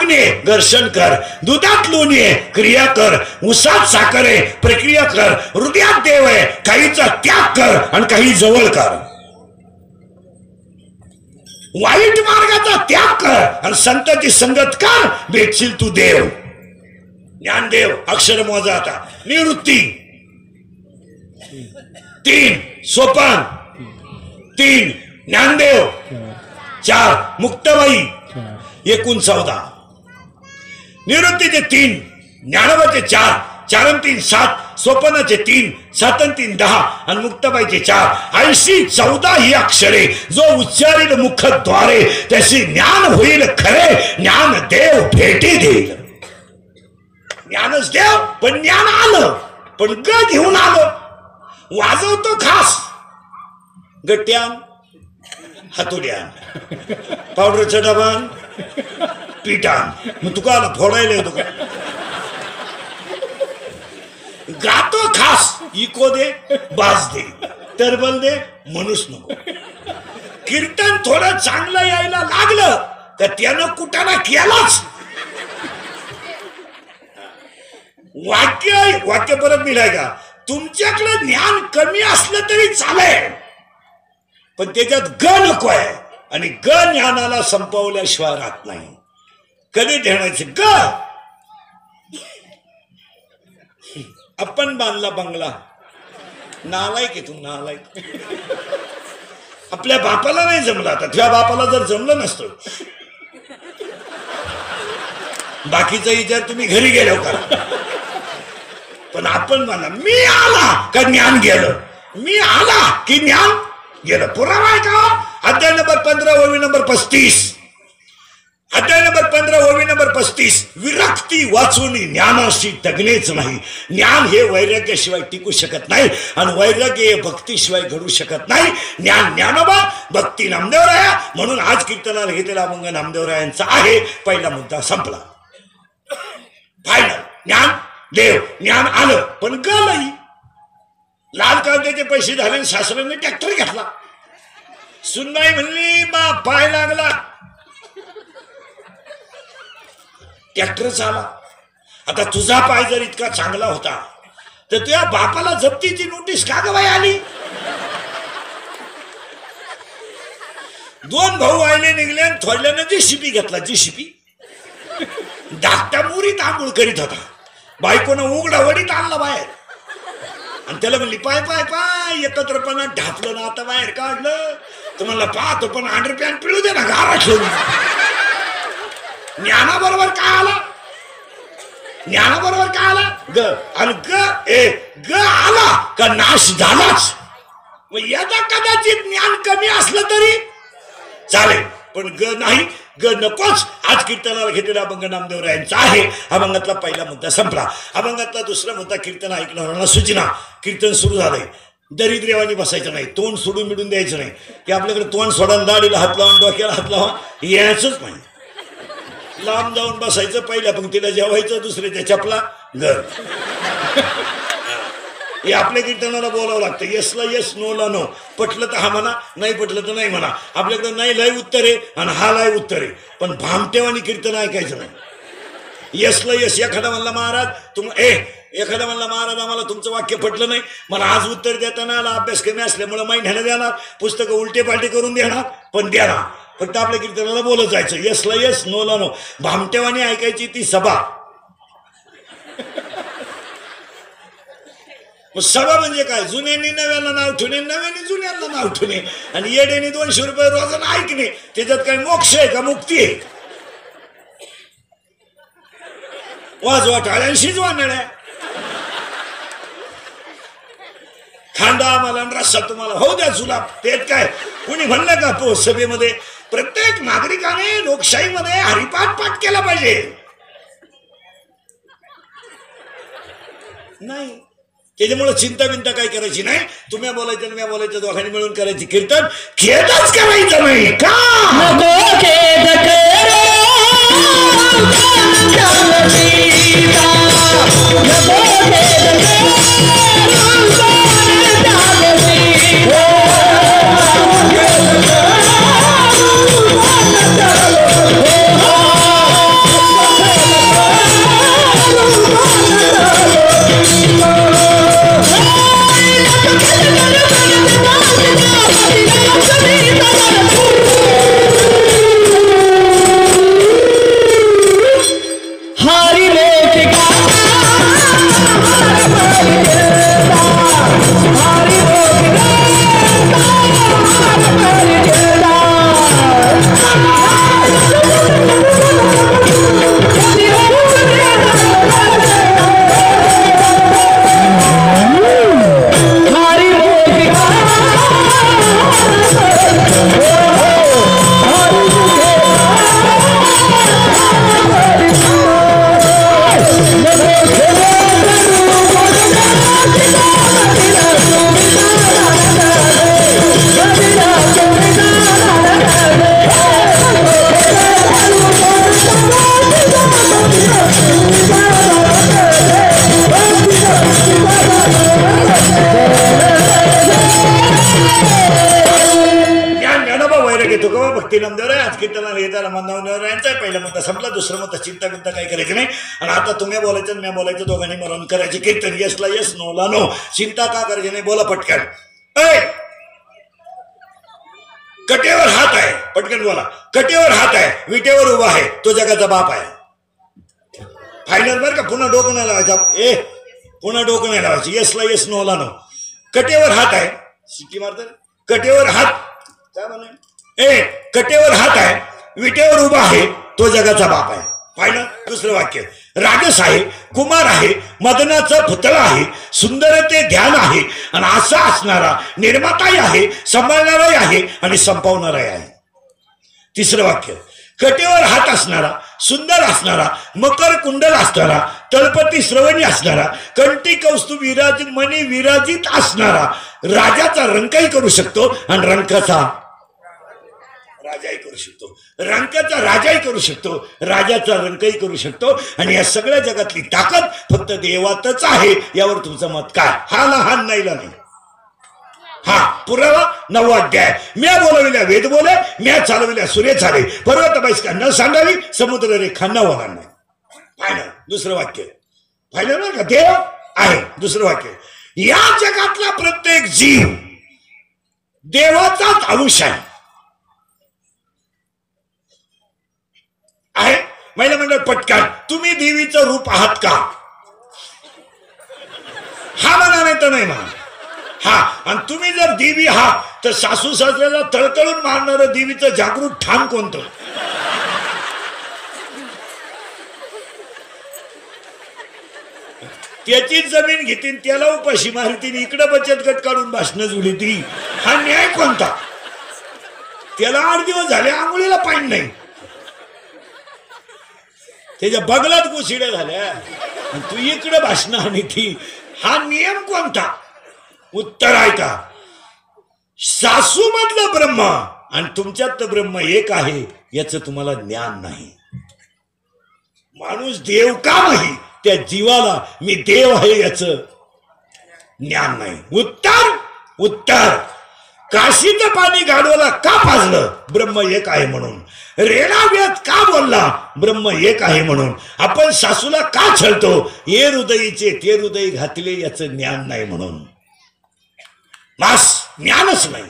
अग्नी घर्षण कर, दुधात लोणी आहे क्रिया कर, उसात साखर आहे प्रक्रिया कर, हृदयात देव आहे काहीचा त्याग कर आणि काही जवळ कर. वाईट मार्गाचा त्याग कर आणि संतांची संगत कर, भेटशील तू देव. ज्ञानदेव अक्षर मोजा आता. निवृत्ती 3, सोपान 3, ज्ञानदेव 4, मुक्ताबाई एकूण 14. निवृत्तीचे 3, ज्ञानोबाचे 4, 4 आणि 3 7, सोपानाचे 3, 7 आणि 3 10 आणि मुक्ताबाईचे 4. 80 14 ही अक्षरे जो उच्चारील मुखद्वारे त्याशी ज्ञान होईल खरे, ज्ञान देव भेटी देईल. ज्ञानच देव पण ज्ञान आलं पण ग घेऊन आलं. वाजवतो खास गट्ट्यान हातोड्यान पावडरचा डबान पिठान. मग तुका आला फोडायला येतो का? गातो खास इको दे बाज दे टरबल दे म्हणूच नको. कीर्तन थोडं चांगलं यायला लागलं तर त्यानं कुठाना केलाच. वाक्य परत मिळाय का? तुमच्याकडे ज्ञान कमी असलं तरी चालेल पण त्याच्यात ग नको आहे आणि ग ज्ञानाला संपवल्याशिवाय राहत नाही. कधी ठेवायचं ग? आपण बांधला बंगला नालायक आहे तू नालायक. आपल्या बापाला नाही जमलं. आता तुझ्या बापाला जर जमलं नसतं बाकीचा विचार तुम्ही घरी गेलो करा. पण आपण म्हणा मी आला का ज्ञान गेलं, मी आला की ज्ञान गेलं. पुरावा आहे का? अध्याय नंबर 15 ओवी नंबर 35. अध्याय नंबर 15 ओवी नंबर 35. विरक्ती वाचून ज्ञानाशी तगणेच नाही. ज्ञान हे वैराग्याशिवाय टिकू शकत नाही आणि वैराग्य हे भक्तीशिवाय घडू शकत नाही. ज्ञान ज्ञानोबा, भक्ती नामदेवराया. म्हणून आज कीर्तनाला घेतलेला अभंग नामदेवरायांचा आहे. पहिला मुद्दा संपला. फायनल ज्ञान देव ज्ञान आलं पण गलई. लाल कांद्याचे पैसे झाले सासऱ्याने ट्रॅक्टर घेतला. सुनबाई म्हणली बा पाय लागला ट्रॅक्टर चाला. आता तुझा पाय जर इतका चांगला होता तर तुझ्या बापाला जप्तीची नोटीस का ग बाई आली? 2 भाऊ आले निघले थोडल्यानं जेसीबी घेतला. जेसीबी धाकट्या मुरीत आंघोळ करीत होता. बायकोनं उघडा वडीत आणला बाहेर आणि त्याला म्हणली पाय पाय पाय. एकत्रपणा ढापलं ना आता बाहेर काढलं तर म्हणलं पाहतो पण अंडरपॅन्ट पिळू दे ना गारा ठेवून. ज्ञानाबरोबर काय आला? ज्ञानाबरोबर काय आला? ग आणि ग आला का नाश झालाच. मग याचा कदाचित ज्ञान कमी असलं तरी चालेल पण ग नाही, ग नकोच. आज कीर्तनाला घेतलेला अभंग नामदेवरायांचा आहे. अभंगातला पहिला मुद्दा संपला. अभंगातला दुसरा मुद्दा कीर्तन ऐकणाऱ्यांना सूचना. कीर्तन सुरू झालंय. दरिद्रेवानी बसायचं नाही, तोंड सोडून मिळून द्यायचं नाही की आपल्याकडे तोंड सोडायला दाढीला हात लावून डोक्याला हात लावा यायचंच नाही. लांब जाऊन बसायचं. पहिल्या पंक्तीला जेवायचं, दुसऱ्याच्या चपला घर. हे आपल्या कीर्तनाला बोलावं लागतं. येसला येस नोला नो. पटलं तर हा म्हणा, नाही पटलं तर नाही म्हणा. आपल्याकडे नाही लय उत्तर आहे आणि हा लय उत्तर आहे पण भामटेवानी कीर्तन ऐकायचं नाही. येसला येस. एखादा म्हणला महाराज एखादा म्हणला महाराज आम्हाला तुमचं वाक्य पटलं नाही, मला आज उत्तर देताना आला अभ्यास कमी असल्यामुळे महिन्यानं देणार, पुस्तकं उलटे पालटे करून देणार पण देणार. फक्त आपल्या कीर्तनाला बोलत जायचं. येसला येस नोला नो. भामटेवानी ऐकायची ती सभा. सभा म्हणजे काय? जुन्यांनी नव्याला नाव ठेवणे, नव्याने जुन्यांना नाव ठेवणे आणि येड्याने 200 रुपये रोजानं ऐकणे. त्याच्यात काय मोक्ष आहे का मुक्ती आहे? वाजवा टाळ्या शिजवा नळ्या. खांदा आम्हाला रस्सा तुम्हाला हो द्या जुलाब. तेच काय कुणी म्हणलं का सभेमध्ये? प्रत्येक नागरिकाने लोकशाहीमध्ये हरिपाठ पाठ केला पाहिजे. नाही त्याच्यामुळे चिंता बिंता काही करायची नाही. तुम्ही बोलायचं आणि मी बोलायचं, दोघांनी मिळून करायची कीर्तन. खेदच करायचं नाही का? यांचा पहिला मुद्दा संपला. दुसरं मुद्दा चिंता बिंता काही करायची नाही. आणि आता तुम्ही बोलायचं मी बोलायचं, दोघांनी मरण करायचे कीर्तन. येसला येस, नोला नो. चिंता का करायची नाही, बोला पटकन. कटेवर हात आहे, पटकन बोला. कटेवर हात आहे, विटेवर उभा आहे, तो जगाचा बाप आहे. फायनल बरं का, पुन्हा डोकं नाही लावायचं. पुन्हा डोकं नाही लावायचं. येसला येस, नोला नो. कटेवर हात आहे, शिट्टी मारतात. कटेवर हात काय म्हणे, कटेवर हात आहे, विटेवर उभा आहे, तो जगाचा बाप आहे. फायनल. दुसरं वाक्य, राजस आहे, कुमार आहे, मदनाचं पुतळा आहे, सुंदर ते ध्यान आहे, आणि असा असणारा निर्माताही आहे, सांभाळणाराही आहे आणि संपवणाराही आहे. तिसरं वाक्य, कटेवर हात असणारा, सुंदर असणारा, मकर कुंडल असणारा, तळपती श्रवणी असणारा, कंठी कौस्तुभ मणी विराजित असणारा, राजाचा रंकही करू शकतो आणि रंकाचा राजाही करू शकतो, रंकाचा राजाही करू शकतो, राजाचा रंकही करू शकतो. आणि या सगळ्या जगातली ताकद फक्त देवातच आहे. यावर तुमचं मत काय? हा ना हा नाहीला नाही. हा पुरावा 9वा अध्याय. म्या बोलविल्या वेद बोले, म्या चालविल्या सूर्य चाले, पर्वत बैसका न सांगावी, समुद्र रेखा न ओलांडणार. फायनल. दुसरं वाक्य फायनल बरं का, देव आहे. दुसरं वाक्य, या जगातला प्रत्येक जीव देवाचाच अंश आहे. महिला मंडळ पटकन, तुम्ही देवीचं रूप आहात का? हा म्हणा, नाही तर नाही म्हणा. हा, आणि तुम्ही जर देवी आहात तर सासू सासऱ्याला तळतळून मारणारं देवीचं जागृत ठाण कोणतं? त्याची जमीन घेतील, त्याला उपाशी मारतील, इकडे बचत गट काढून भाषण जुली ती. हा न्याय कोणता? त्याला 8 दिवस झाले आंघोळीला पाणी नाही, त्याच्या बगलात गोशिड्या झाल्या, तू इकडे भाषण आणि ती. हा नियम कोणता? उत्तर आहे का? सासू मधलं ब्रह्म आणि तुमच्यात ब्रह्म एक आहे याच तुम्हाला ज्ञान नाही. माणूस देव का नाही, त्या जीवाला मी देव आहे याच ज्ञान नाही. उत्तर उत्तर, काशीचं पाणी गाढवाला का पाजलं? ब्रह्म एक आहे म्हणून. रेणाव्यात का बोलला? ब्रह्म एक आहे म्हणून. आपण सासूला का छळतो? ये हृदयीचे ते हृदय घातले याचं ज्ञान नाही म्हणून. मास ज्ञानच नाही,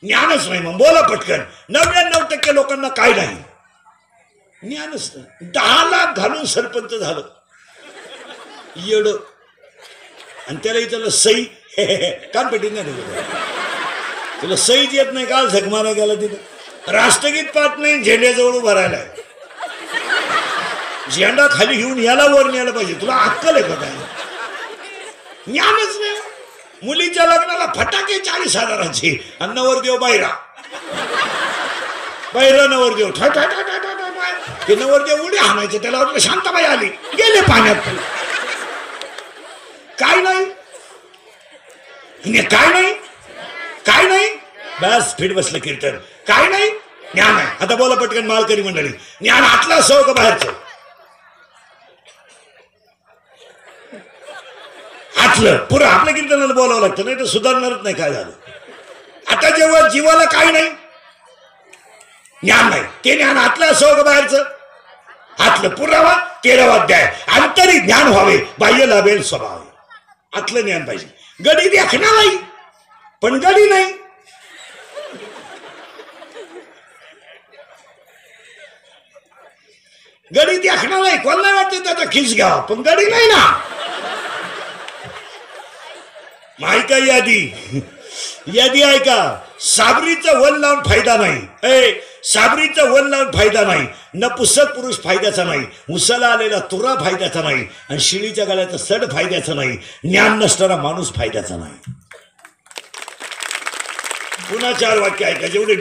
ज्ञानच नाही. मग बोला पटकन. 99% लोकांना काय नाही, ज्ञानच नाही. 10 लाख घालून सरपंच झालं येड, आणि त्याला इथं सई कान पेटीत नाही, तुला सईच येत नाही. काल झक मारा गेला तिथं. राष्ट्रगीत पाठ नाही, झेंड्याजवळ उभा राहिलाय. झेंडा खाली घेऊन याला वर न्यायला पाहिजे. तुला अक्कल आहे का काय? ज्ञानच नाही. मुलीच्या लग्नाला फटाके 40,000चे, आणि नवरदेव बायरा नवरदेव ते नवरदेव उडी हाणायचे. त्याला वाटलं शांताबाई आली, गेले पाण्यात. काय नाही, काय नाही, काय नाही. बस फिट बसलं कीर्तन. काय नाही, ज्ञान आहे. आता बोला पटकन मालकरी मंडळी, ज्ञान आतलं असो का बाहेरचं? आतलं. पुरं आपल्या कीर्तनाला बोलावं लागतं, नाही तर सुधारणारच नाही. काय झालं आता? जेव्हा जीवाला काय नाही, ज्ञान नाही, ते ज्ञान आतलं असो का बाहेरचं? आतलं. पुरावा 13वा अध्याय. अंतरी ज्ञान व्हावे, बाह्य लाभेल स्वभाव. आतलं ज्ञान पाहिजे. गडी देखना नाही, पण गडी नाही. गडी देखना नाही, कोणाला वाटतं त्याचा खिस घ्यावा, पण गडी नाही ना. माहिती आहे यादी, यादी ऐका. साबरीचं वन लावून फायदा नाही. साबरीचं वन लावून फायदा नाही. नपुसक पुरुष फायद्याचा नाही. उसाला आलेला तुरा फायद्याचा नाही. आणि शिळीच्या गळ्याचा सड फायद्याचा नाही. ज्ञान नसणारा माणूस फायद्याचा नाही. पुन्हा 4 वाक्य ऐका जेवढे